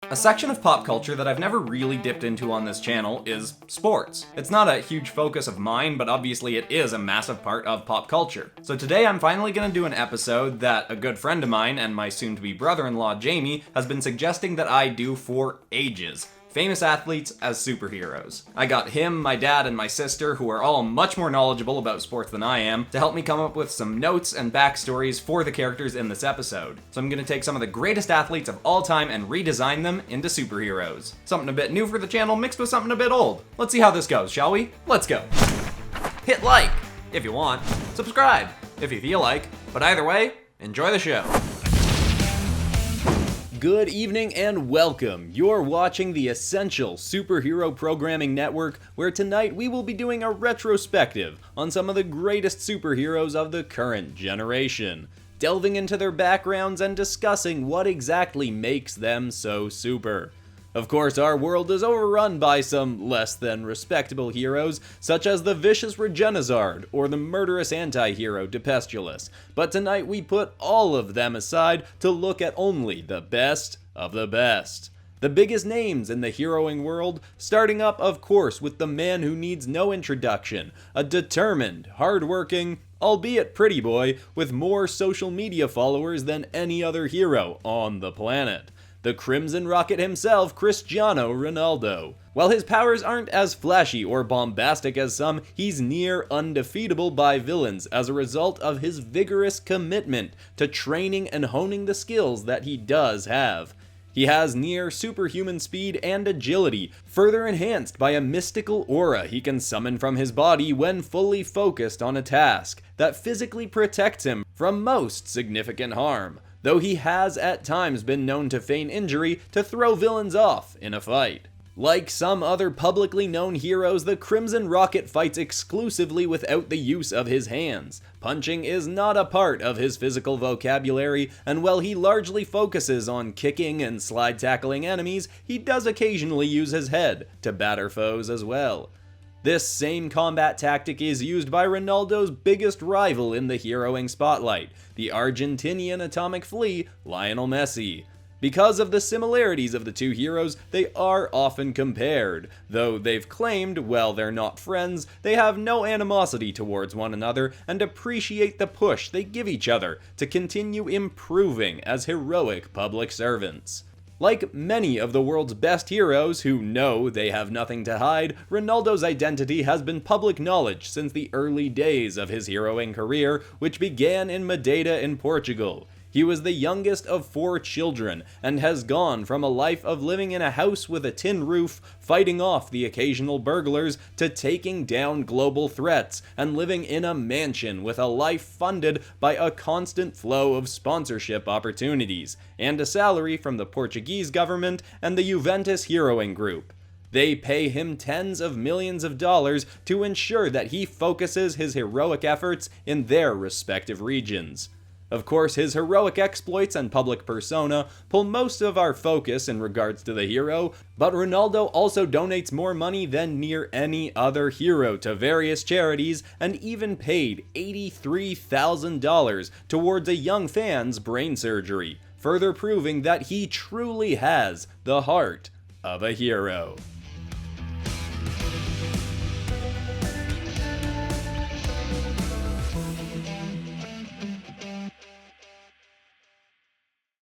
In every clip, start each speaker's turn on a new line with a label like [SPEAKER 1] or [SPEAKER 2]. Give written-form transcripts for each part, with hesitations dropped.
[SPEAKER 1] A section of pop culture that I've never really dipped into on this channel is sports. It's not a huge focus of mine, but obviously it is a massive part of pop culture. So today I'm finally gonna do an episode that a good friend of mine and my soon-to-be brother-in-law Jamie has been suggesting that I do for ages. Famous athletes as superheroes. I got him, my dad, and my sister, who are all much more knowledgeable about sports than I am, to help me come up with some notes and backstories for the characters in this episode. So I'm gonna take some of the greatest athletes of all time and redesign them into superheroes. Something a bit new for the channel mixed with something a bit old. Let's see how this goes, shall we? Let's go. Hit like if you want, subscribe if you feel like, but either way, enjoy the show. Good evening and welcome. You're watching the Essential Superhero Programming Network, where tonight we will be doing a retrospective on some of the greatest superheroes of the current generation, delving into their backgrounds and discussing what exactly makes them so super. Of course, our world is overrun by some less than respectable heroes, such as the vicious Regenazard or the murderous anti-hero Depestulus, but tonight we put all of them aside to look at only the best of the best. The biggest names in the heroing world, starting up of course with the man who needs no introduction, a determined, hardworking, albeit pretty boy, with more social media followers than any other hero on the planet. The Crimson Rocket himself, Cristiano Ronaldo. While his powers aren't as flashy or bombastic as some, he's near undefeatable by villains as a result of his vigorous commitment to training and honing the skills that he does have. He has near superhuman speed and agility, further enhanced by a mystical aura he can summon from his body when fully focused on a task that physically protects him from most significant harm, though he has at times been known to feign injury to throw villains off in a fight. Like some other publicly known heroes, the Crimson Rocket fights exclusively without the use of his hands. Punching is not a part of his physical vocabulary, and while he largely focuses on kicking and slide tackling enemies, he does occasionally use his head to batter foes as well. This same combat tactic is used by Ronaldo's biggest rival in the heroing spotlight, the Argentinian atomic flea, Lionel Messi. Because of the similarities of the two heroes, they are often compared, though they've claimed, while they're not friends, they have no animosity towards one another and appreciate the push they give each other to continue improving as heroic public servants. Like many of the world's best heroes who know they have nothing to hide, Ronaldo's identity has been public knowledge since the early days of his heroing career, which began in Madeira in Portugal. He was the youngest of 4 children, and has gone from a life of living in a house with a tin roof, fighting off the occasional burglars, to taking down global threats, and living in a mansion with a life funded by a constant flow of sponsorship opportunities, and a salary from the Portuguese government and the Juventus Heroing Group. They pay him tens of millions of dollars to ensure that he focuses his heroic efforts in their respective regions. Of course, his heroic exploits and public persona pull most of our focus in regards to the hero, but Ronaldo also donates more money than near any other hero to various charities, and even paid $83,000 towards a young fan's brain surgery, further proving that he truly has the heart of a hero.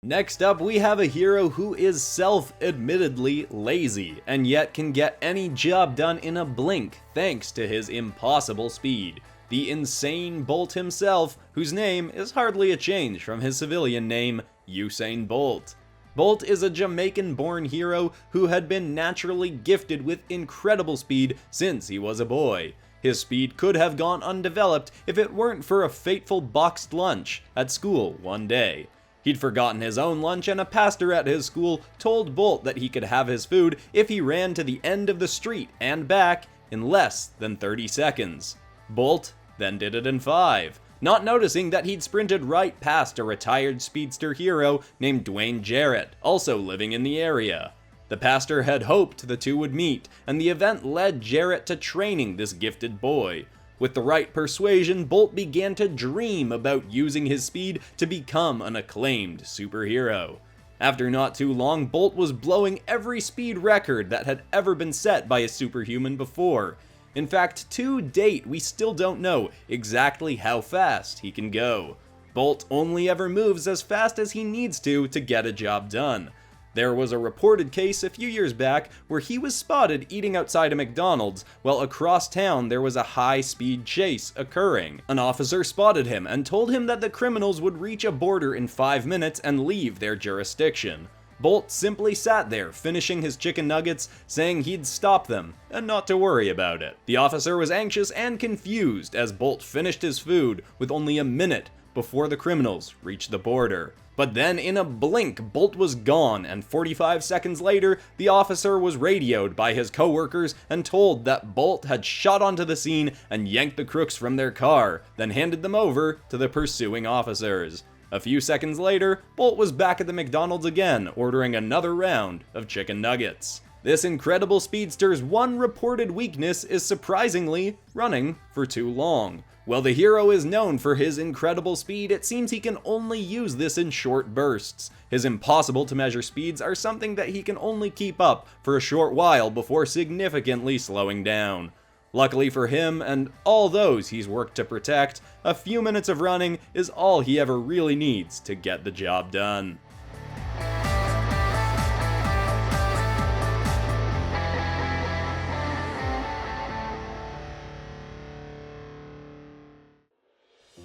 [SPEAKER 1] Next up, we have a hero who is self-admittedly lazy, and yet can get any job done in a blink thanks to his impossible speed. The Usain Bolt himself, whose name is hardly a change from his civilian name, Usain Bolt. Bolt is a Jamaican-born hero who had been naturally gifted with incredible speed since he was a boy. His speed could have gone undeveloped if it weren't for a fateful boxed lunch at school one day. He'd forgotten his own lunch, and a pastor at his school told Bolt that he could have his food if he ran to the end of the street and back in less than 30 seconds. Bolt then did it in 5, not noticing that he'd sprinted right past a retired speedster hero named Dwayne Jarrett, also living in the area. The pastor had hoped the two would meet, and the event led Jarrett to training this gifted boy. With the right persuasion, Bolt began to dream about using his speed to become an acclaimed superhero. After not too long, Bolt was blowing every speed record that had ever been set by a superhuman before. In fact, to date, we still don't know exactly how fast he can go. Bolt only ever moves as fast as he needs to get a job done. There was a reported case a few years back where he was spotted eating outside a McDonald's while across town there was a high-speed chase occurring. An officer spotted him and told him that the criminals would reach a border in 5 minutes and leave their jurisdiction. Bolt simply sat there, finishing his chicken nuggets, saying he'd stop them, and not to worry about it. The officer was anxious and confused as Bolt finished his food with only a minute before the criminals reached the border. But then in a blink, Bolt was gone, and 45 seconds later, the officer was radioed by his co-workers and told that Bolt had shot onto the scene and yanked the crooks from their car, then handed them over to the pursuing officers. A few seconds later, Bolt was back at the McDonald's again, ordering another round of chicken nuggets. This incredible speedster's one reported weakness is surprisingly running for too long. While the hero is known for his incredible speed, it seems he can only use this in short bursts. His impossible to measure speeds are something that he can only keep up for a short while before significantly slowing down. Luckily for him and all those he's worked to protect, a few minutes of running is all he ever really needs to get the job done.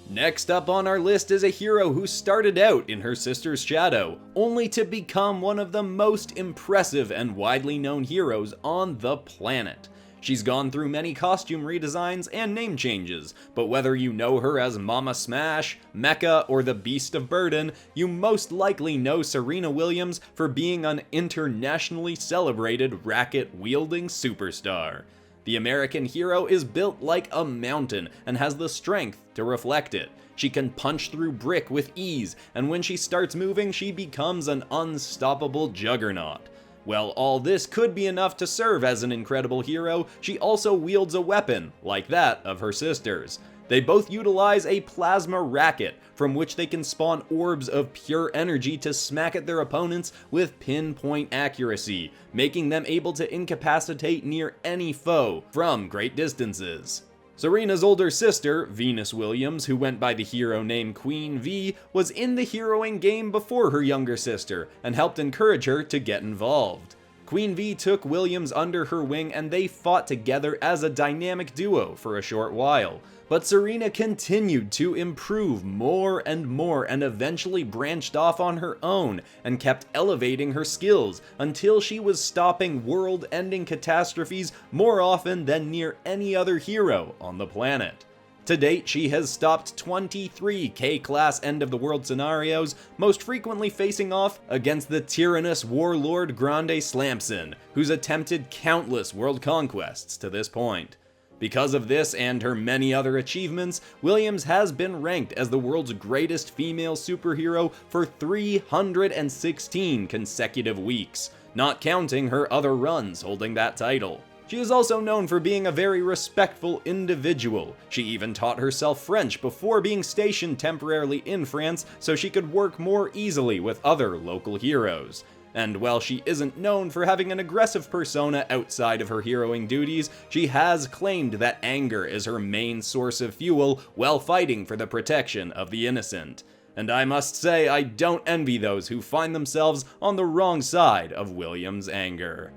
[SPEAKER 1] Next up on our list is a hero who started out in her sister's shadow, only to become one of the most impressive and widely known heroes on the planet. She's gone through many costume redesigns and name changes, but whether you know her as Mama Smash, Mecha, or the Beast of Burden, you most likely know Serena Williams for being an internationally celebrated racket-wielding superstar. The American hero is built like a mountain and has the strength to reflect it. She can punch through brick with ease, and when she starts moving, she becomes an unstoppable juggernaut. While all this could be enough to serve as an incredible hero, she also wields a weapon, like that of her sisters. They both utilize a plasma racket, from which they can spawn orbs of pure energy to smack at their opponents with pinpoint accuracy, making them able to incapacitate near any foe from great distances. Serena's older sister, Venus Williams, who went by the hero name Queen V, was in the heroing game before her younger sister, and helped encourage her to get involved. Queen V took Williams under her wing and they fought together as a dynamic duo for a short while. But Serena continued to improve more and eventually branched off on her own and kept elevating her skills until she was stopping world-ending catastrophes more often than near any other hero on the planet. To date, she has stopped 23 K-class end-of-the-world scenarios, most frequently facing off against the tyrannous warlord Grande Slamson, who's attempted countless world conquests to this point. Because of this and her many other achievements, Williams has been ranked as the world's greatest female superhero for 316 consecutive weeks, not counting her other runs holding that title. She is also known for being a very respectful individual. She even taught herself French before being stationed temporarily in France so she could work more easily with other local heroes. And while she isn't known for having an aggressive persona outside of her heroing duties, she has claimed that anger is her main source of fuel while fighting for the protection of the innocent. And I must say, I don't envy those who find themselves on the wrong side of Williams' anger.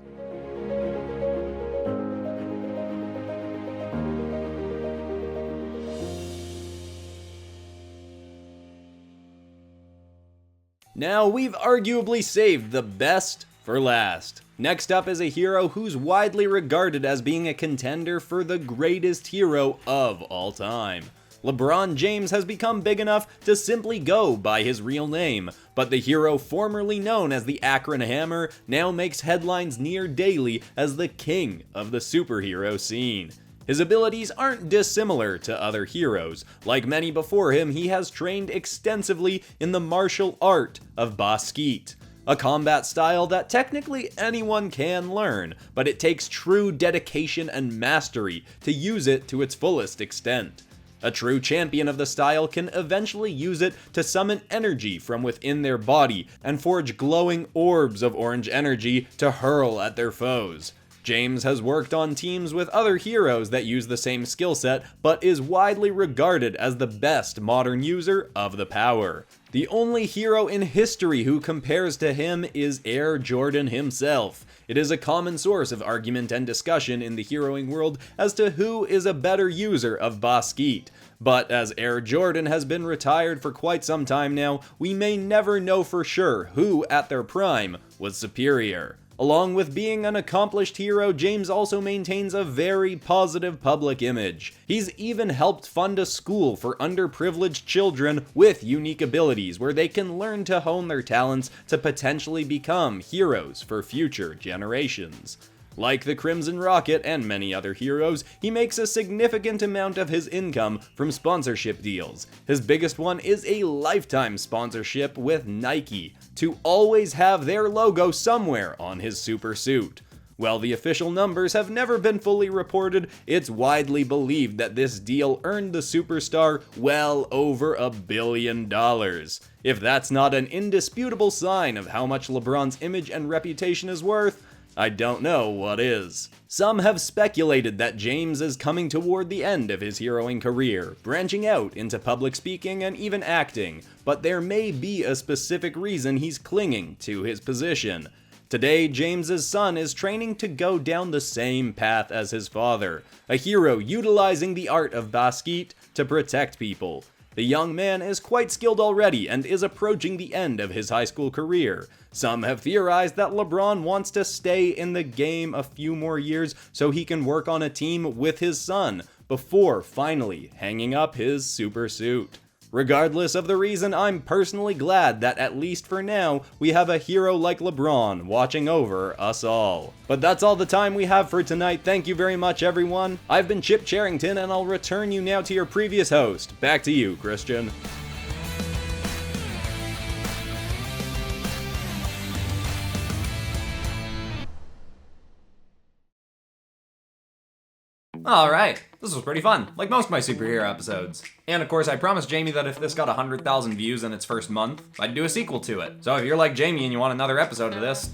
[SPEAKER 1] Now, we've arguably saved the best for last. Next up is a hero who's widely regarded as being a contender for the greatest hero of all time. LeBron James has become big enough to simply go by his real name, but the hero formerly known as the Akron Hammer now makes headlines near daily as the king of the superhero scene. His abilities aren't dissimilar to other heroes. Like many before him, he has trained extensively in the martial art of Basket, a combat style that technically anyone can learn, but it takes true dedication and mastery to use it to its fullest extent. A true champion of the style can eventually use it to summon energy from within their body and forge glowing orbs of orange energy to hurl at their foes. James has worked on teams with other heroes that use the same skill set, but is widely regarded as the best modern user of the power. The only hero in history who compares to him is Air Jordan himself. It is a common source of argument and discussion in the heroing world as to who is a better user of basket. But as Air Jordan has been retired for quite some time now, we may never know for sure who at their prime was superior. Along with being an accomplished hero, James also maintains a very positive public image. He's even helped fund a school for underprivileged children with unique abilities where they can learn to hone their talents to potentially become heroes for future generations. Like the Crimson Rocket and many other heroes, he makes a significant amount of his income from sponsorship deals. His biggest one is a lifetime sponsorship with Nike, to always have their logo somewhere on his super suit. While the official numbers have never been fully reported, it's widely believed that this deal earned the superstar well over $1 billion. If that's not an indisputable sign of how much LeBron's image and reputation is worth, I don't know what is. Some have speculated that James is coming toward the end of his heroing career, branching out into public speaking and even acting, but there may be a specific reason he's clinging to his position. Today, James's son is training to go down the same path as his father, a hero utilizing the art of basket to protect people. The young man is quite skilled already and is approaching the end of his high school career. Some have theorized that LeBron wants to stay in the game a few more years so he can work on a team with his son before finally hanging up his super suit. Regardless of the reason, I'm personally glad that at least for now, we have a hero like LeBron watching over us all. But that's all the time we have for tonight. Thank you very much, everyone. I've been Chip Charrington, and I'll return you now to your previous host. Back to you, Christian.
[SPEAKER 2] Alright, this was pretty fun, like most of my superhero episodes. And of course, I promised Jamie that if this got 100,000 views in its first month, I'd do a sequel to it. So if you're like Jamie and you want another episode of this,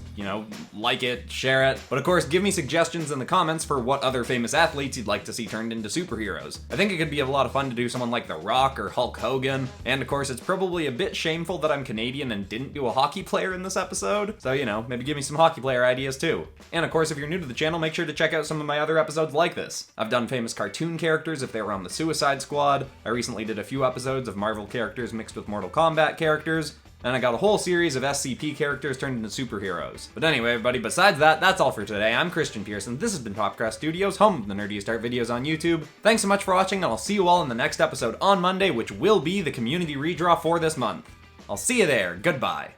[SPEAKER 2] like it, share it. But of course, give me suggestions in the comments for what other famous athletes you'd like to see turned into superheroes. I think it could be a lot of fun to do someone like The Rock or Hulk Hogan. And of course, it's probably a bit shameful that I'm Canadian and didn't do a hockey player in this episode. So, maybe give me some hockey player ideas too. And of course, if you're new to the channel, make sure to check out some of my other episodes like this. I've done famous cartoon characters if they were on the Suicide Squad. I recently did a few episodes of Marvel characters mixed with Mortal Kombat characters. And I got a whole series of SCP characters turned into superheroes. But anyway, everybody, besides that, that's all for today. I'm Christian Pearson. This has been PopCross Studios, home of the nerdiest art videos on YouTube. Thanks so much for watching, and I'll see you all in the next episode on Monday, which will be the community redraw for this month. I'll see you there. Goodbye.